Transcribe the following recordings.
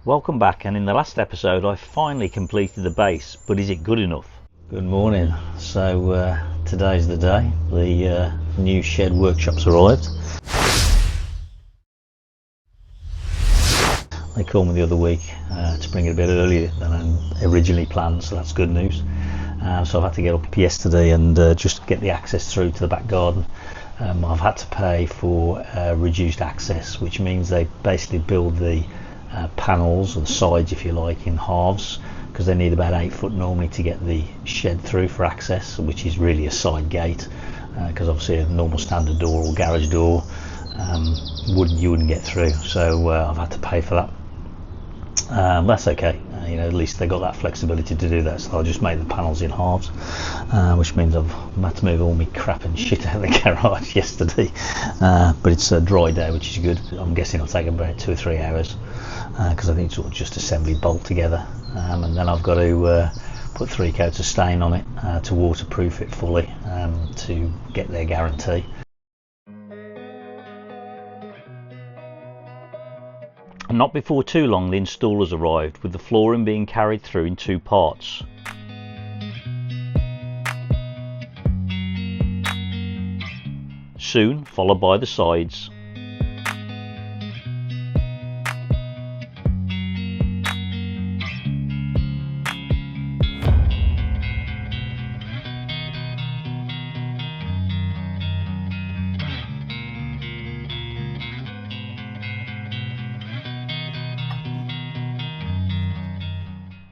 Welcome back, and in the last episode I finally completed the base, but is it good enough? Good morning. So today's the day. The new shed workshop's arrived. They called me the other week to bring it a bit earlier than I originally planned, so that's good news. So I've had to get up yesterday and just get the access through to the back garden. I've had to pay for reduced access, which means they basically build the panels, or the sides if you like, in halves, because they need about 8 foot normally to get the shed through for access, which is really a side gate, because obviously a normal standard door or garage door you wouldn't get through. So I've had to pay for that. That's okay, at least they got that flexibility to do that. So I'll just make the panels in halves, which means I've had to move all my crap and shit out of the garage yesterday, but it's a dry day, which is good. I'm guessing it'll take about 2 or 3 hours, because I think it's sort of just assembly bolt together, and then I've got to put 3 coats of stain on it to waterproof it fully, to get their guarantee. Not before too long the installers arrived, with the flooring being carried through in 2 parts. Soon followed by the sides.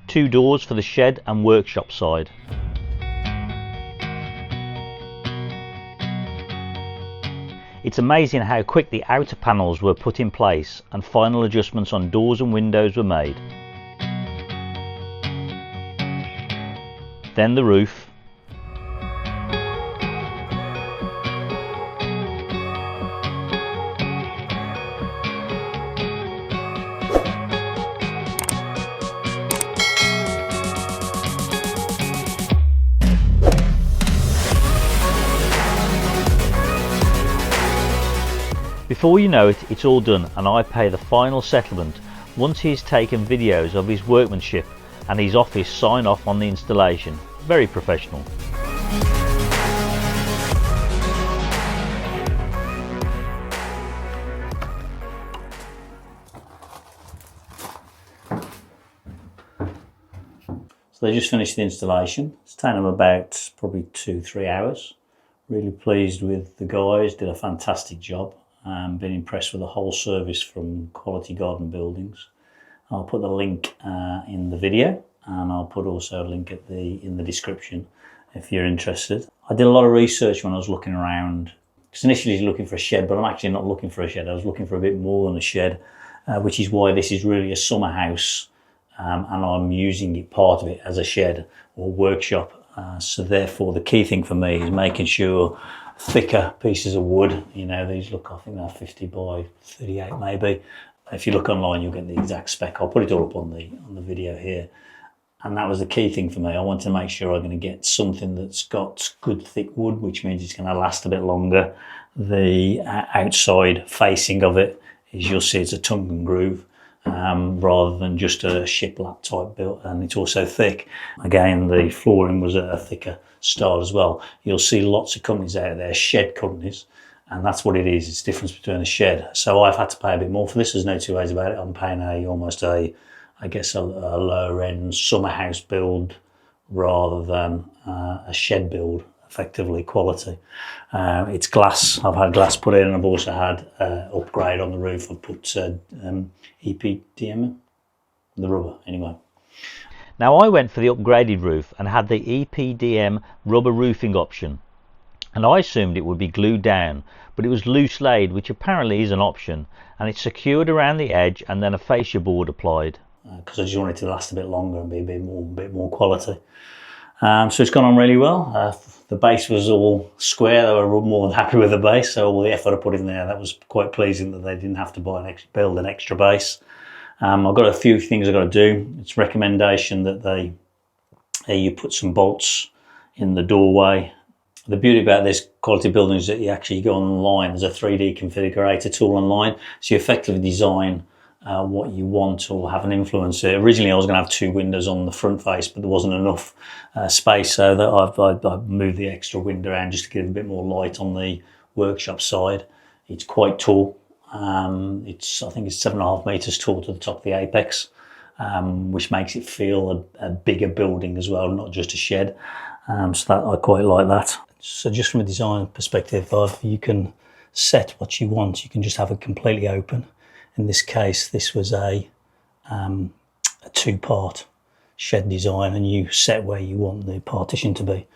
Two doors for the shed and workshop side. It's amazing how quick the outer panels were put in place and final adjustments on doors and windows were made. Then the roof. Before you know it, it's all done, and I pay the final settlement once he's taken videos of his workmanship and his office sign off on the installation. Very professional. So they just finished the installation. It's taken them about probably 2-3 hours. Really pleased with the guys, did a fantastic job. Been impressed with the whole service from Quality Garden Buildings. I'll put the link in the video, and I'll put also a link in the description if you're interested. I did a lot of research when I was looking around, because initially I was looking for a shed, but I'm actually not looking for a shed. I was looking for a bit more than a shed, which is why this is really a summer house, and I'm using it, part of it, as a shed or workshop. So therefore the key thing for me is making sure thicker pieces of wood, these look, I think they're 50 by 38 maybe. If you look online you'll get the exact spec. I'll put it all up on the video here. And that was the key thing for me. I want to make sure I'm going to get something that's got good thick wood, which means it's going to last a bit longer. The outside facing of it is, you'll see, it's a tongue and groove, rather than just a shiplap type built, and it's also thick. Again, the flooring was a thicker style as well. You'll see lots of companies out there, shed companies, and that's what it is. It's the difference between a shed. So I've had to pay a bit more for this. There's no two ways about it. I'm paying almost a lower end summer house build rather than a shed build, effectively quality. It's glass. I've had glass put in, and I've also had upgrade on the roof. I've put EPDM in, the rubber anyway. Now I went for the upgraded roof and had the EPDM rubber roofing option, and I assumed it would be glued down, but it was loose laid, which apparently is an option, and it's secured around the edge and then a fascia board applied. Because I just wanted it to last a bit longer and be a bit more quality. So it's gone on really well. The base was all square. They were more than happy with the base, so all the effort I put in there, that was quite pleasing that they didn't have to build an extra base. I've got a few things I've got to do. It's recommendation that you put some bolts in the doorway. The beauty about this quality building is that you actually go online. There's a 3D configurator tool online, so you effectively design what you want or have an influence. Originally I was going to have 2 windows on the front face, but there wasn't enough space, so that I've moved the extra window around just to give a bit more light on the workshop side. It's quite tall. I think it's 7.5 metres tall to the top of the apex, which makes it feel a bigger building as well, not just a shed. So that I quite like that. So just from a design perspective, you can set what you want. You can just have it completely open. In this case, this was a 2-part shed design, and you set where you want the partition to be.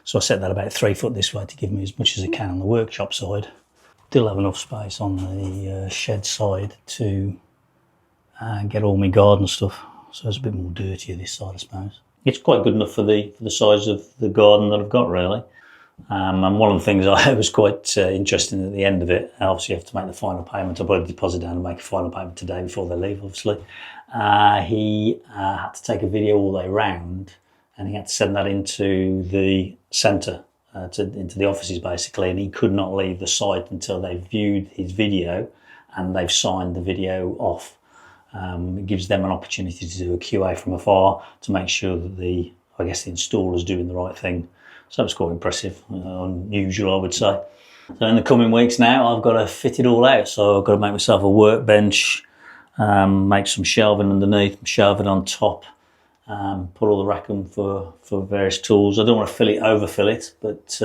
So I set that about 3 foot this way to give me as much as I can on the workshop side. Still have enough space on the shed side to get all my garden stuff. So it's a bit more dirtier this side, I suppose. It's quite good enough for the size of the garden that I've got, really. And one of the things I was quite interested in at the end of it, obviously you have to make the final payment. I'll put a deposit down and make a final payment today before they leave, obviously. He had to take a video all the way round, and he had to send that into the centre, into the offices basically, and he could not leave the site until they've viewed his video and they've signed the video off. It gives them an opportunity to do a QA from afar to make sure that the installer's doing the right thing. So it's quite impressive, unusual, I would say. So in the coming weeks now, I've got to fit it all out. So I've got to make myself a workbench, make some shelving underneath, shelving on top, put all the racking for various tools. I don't want to overfill it, but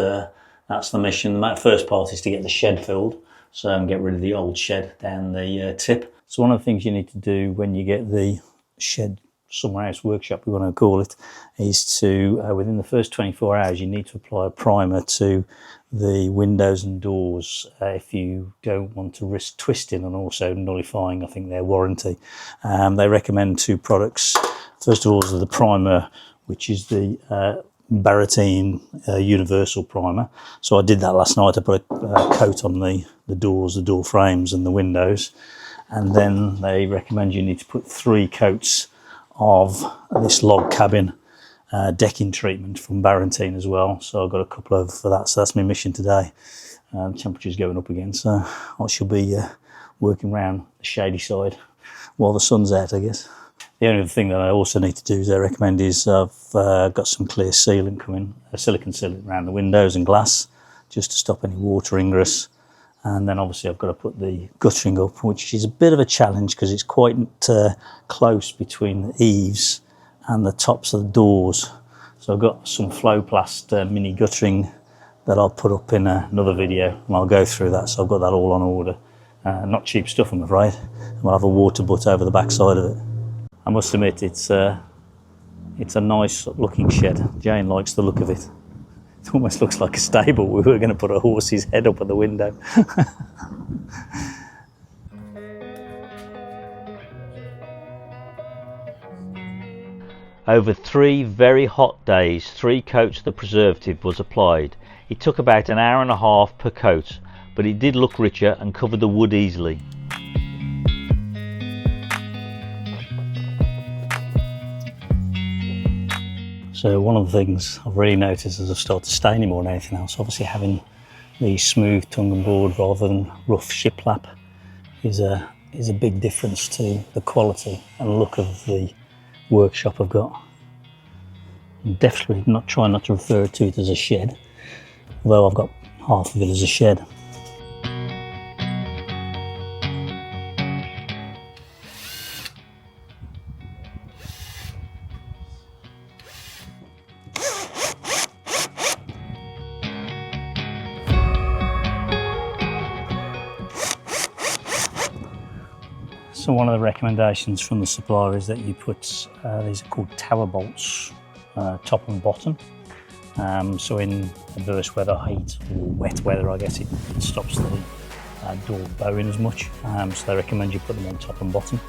that's the mission. The first part is to get the shed filled, so and get rid of the old shed down the tip. So one of the things you need to do when you get the shed somewhere else, workshop we want to call it, is to within the first 24 hours you need to apply a primer to the windows and doors if you don't want to risk twisting and also nullifying, I think, their warranty. They recommend 2 products. First of all is the primer, which is the Basecamp universal primer. So I did that last night. I put a coat on the doors, the door frames and the windows, and then they recommend you need to put 3 coats of this log cabin decking treatment from Basecamp as well. So I've got a couple of that. So that's my mission today. Temperature's going up again, so I shall be working around the shady side while the sun's out, I guess. The only other thing that I also need to do, as they recommend, is I've got some clear sealant coming, silicone sealant around the windows and glass, just to stop any water ingress. And then obviously I've got to put the guttering up, which is a bit of a challenge because it's quite close between the eaves and the tops of the doors. So I've got some Flowplast mini guttering that I'll put up in another video, and I'll go through that. So I've got that all on order. Not cheap stuff, I'm afraid. And we'll have a water butt over the back side of it. I must admit, it's a nice looking shed. Jane likes the look of it. It almost looks like a stable. We were going to put a horse's head up at the window. Over 3 very hot days, 3 coats of the preservative was applied. It took about an hour and a half per coat, but it did look richer and covered the wood easily. So one of the things I've really noticed as I've started staining more than anything else, obviously having the smooth tongue and board rather than rough shiplap is a big difference to the quality and look of the workshop I've got. I'm definitely trying not to refer to it as a shed, although I've got half of it as a shed. So one of the recommendations from the supplier is that you put, these are called tower bolts, top and bottom. So in adverse weather, heat or wet weather, I guess, it stops the door bowing as much. So they recommend you put them on top and bottom.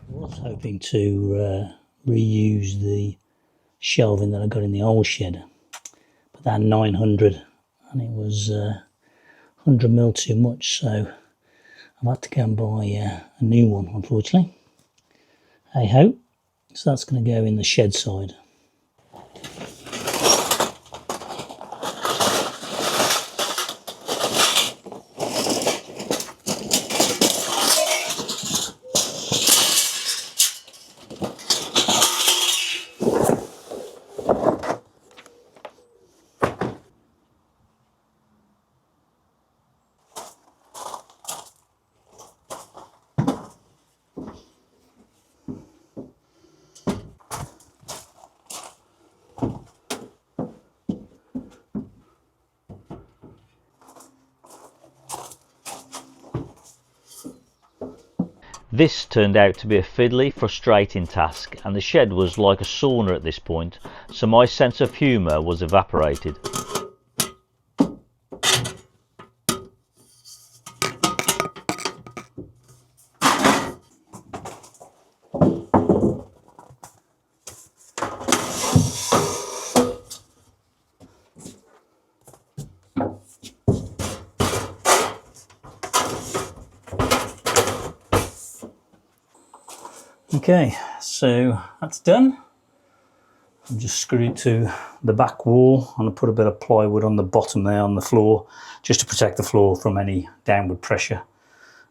I was hoping to reuse the shelving that I got in the old shed, but that 900 and it was 100 mil too much, so I've had to go and buy a new one, unfortunately. Hey ho, so that's going to go in the shed side. This turned out to be a fiddly, frustrating task, and the shed was like a sauna at this point, so my sense of humour was evaporated. Okay, so that's done. I've just screwed it to the back wall and I put a bit of plywood on the bottom there on the floor just to protect the floor from any downward pressure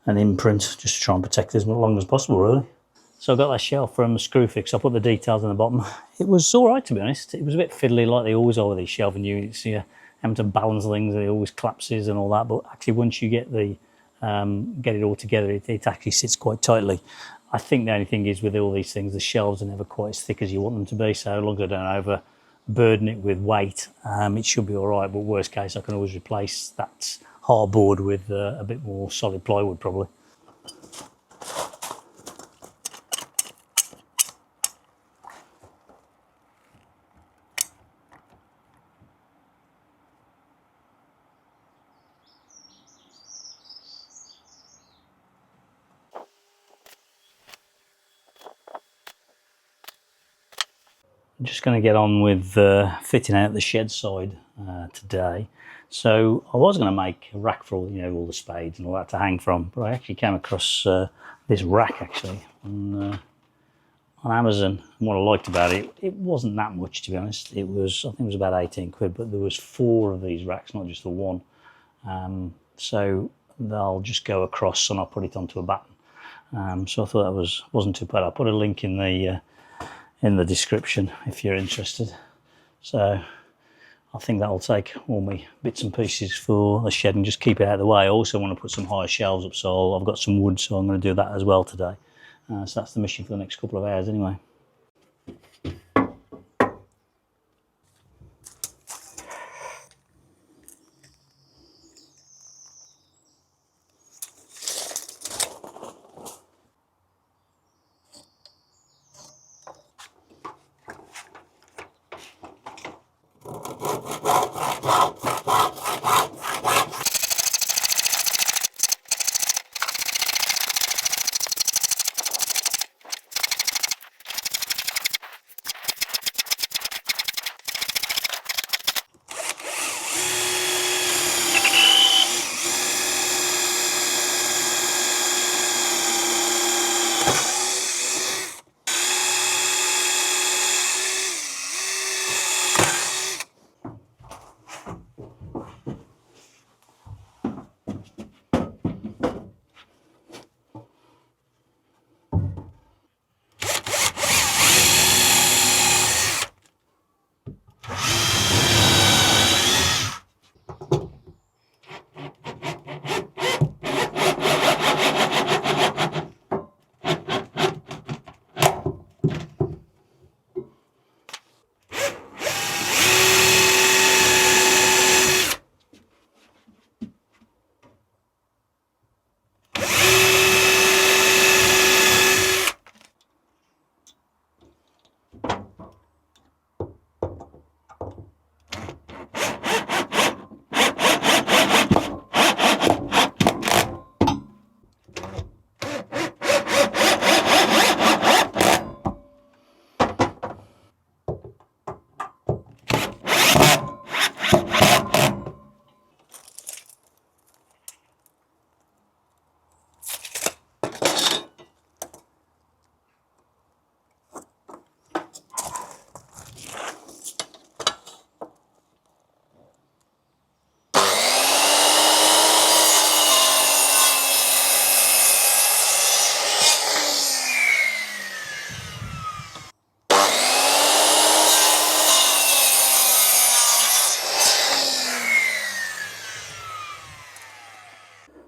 and imprint, just to try and protect it as long as possible really. So I got that shelf from Screwfix. I put the details on the bottom. It was all right, to be honest. It was a bit fiddly like they always are with these shelving units. You're having to balance things, it always collapses and all that, but actually once you get the get it all together, it actually sits quite tightly. I think the only thing is with all these things, the shelves are never quite as thick as you want them to be, so as long as I don't overburden it with weight, it should be all right. But worst case, I can always replace that hardboard with a bit more solid plywood probably. I'm just going to get on with fitting out the shed side today. So I was going to make a rack for all, all the spades and all that to hang from, but I actually came across this rack actually on Amazon. And what I liked about it, it wasn't that much, to be honest. It was, I think it was about 18 quid, but there was 4 of these racks, not just the one. So they'll just go across and I'll put it onto a batten. So I thought that wasn't too bad. I'll put a link in the description if you're interested. So I think that'll take all my bits and pieces for the shed and just keep it out of the way. I also want to put some higher shelves up, so I've got some wood, so I'm going to do that as well today. So that's the mission for the next couple of hours anyway.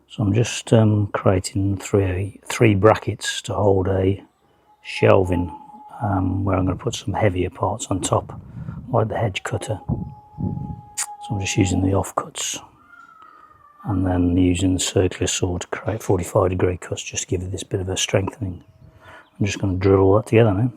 So I'm just creating three brackets to hold a shelving where I'm going to put some heavier parts on top, like the hedge cutter. So I'm just using the offcuts and then using the circular saw to create 45-degree cuts just to give it this bit of a strengthening. I'm just going to drill all that together now.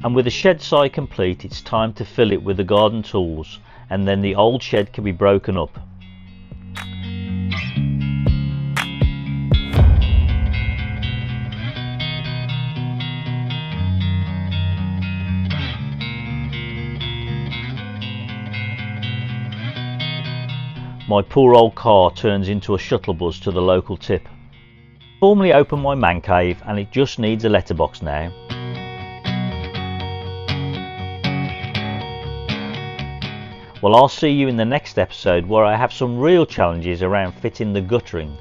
And with the shed side complete, it's time to fill it with the garden tools, and then the old shed can be broken up. My poor old car turns into a shuttle bus to the local tip. Formally open my man cave, and it just needs a letterbox now. Well, I'll see you in the next episode, where I have some real challenges around fitting the guttering.